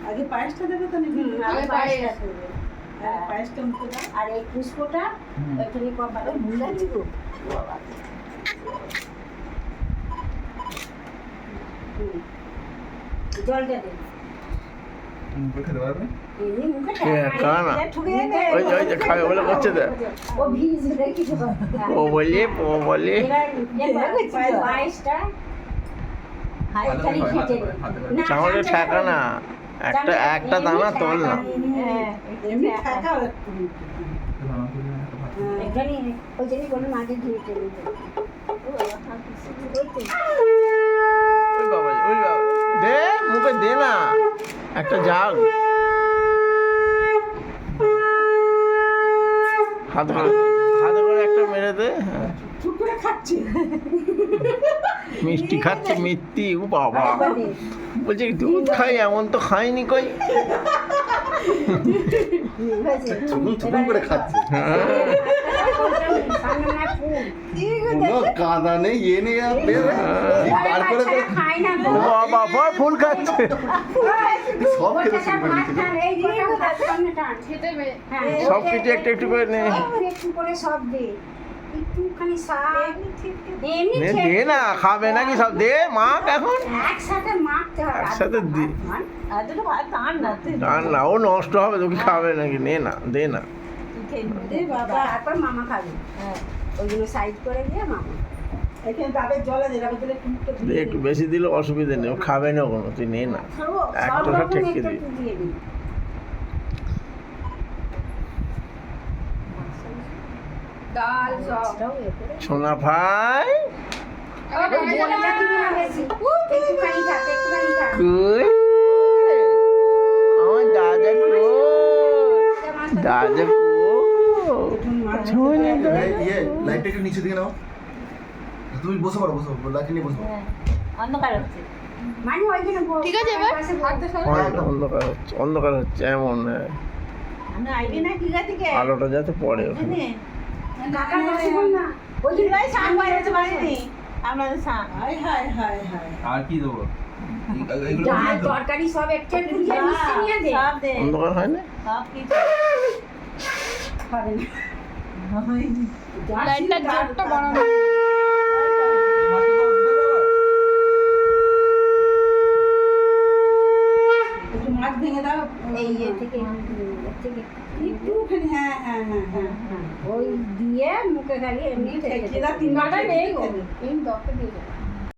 আগে পায়েসটা দেবে তো নাকি? পায়েসটা মুখে দাও। আর এই পুষ্পটা এখানে কপালে ভুলে দিব জলটা দে খেতে পারবে? চামচে ঠেকা না, একটা দানা তোল না। এমনি ঠাকা ওই জন্য কোনো মাঝে ধুয়ে চলে দে মুখে দে না, একটা যাক হাতে করে একটা মেরে দে। চুপ করে খাচ্ছে, মিষ্টি খাচ্ছে, মিষ্টি। ও বাবা, বলছে দুধ খাই, এমন তো খাইনি কই। চুপ করে খাচ্ছে, কোনো কাদা নেই, ইয়ে নেই, বার করে বাবা ফুল খাচ্ছে। সব খেতে শুরু করে সব কিছু একটু একটু করে নে, একটু করে সব দে, একটুখানি শাক দে না, খাবে নাকি সব দে, মাখ এখন একসাথে মাখতে হবে, একসাথে দি না, ও নষ্ট হবে, তোকে খাবে নাকি, নে না, দে না। তারপর মামা খাবে, ওই জন্য সাইড করে দিয়ে মামা এখানে ডাবের জলে দে, ডাবের জলে একটু মুখটা দে, ধুয়ে একটু বেশি দিলে অসুবিধা নেই, ও খাবে না কোনো, তুই নে না, একটা ঠেকিয়ে দি। দিয়ে দিই। ডাল সব সোনা ভাই একটুখানি থাক, একটুখানি থাক। কই আমার দাদা কই, দাদা কই ইয়ে লাইটটা একটু নিচে দিকে নাও, তুমি বসে পারো, বসে পারো, লাইট নিয়ে বসে পারো। অন্ধকার হচ্ছে মানে ওইখানে ঠিক আছে, এবার অন্ধকার হচ্ছে, অন্ধকার হচ্ছে এমন, আলোটা যাতে পড়ে ওখানে। কাকার কাছে বল না, ওইখানে শাক বাইরে বাড়িনি আপনাদের শাক হায় হায় হায় হায়। আর কি দেবো? ডাল তরকারি সব একটা একটু দিয়ে মিশিয়ে নিয়ে দে, সব দে, অন্ধকার হয় না, সব কিছু হবে না। লাইটটা জোরটা বাড়ানো। একটু মাছ ভেঙে দাও এই ইয়ে থেকে একটুখানি, হ্যাঁ হ্যাঁ হ্যাঁ হ্যাঁ। ওই দিয়ে মুখে খালি এমনি ঠেকিয়ে দাও, তিন বাটা বাটা নেই ঠেকিয়ে গো, দাও। এই দরকার দিয়ে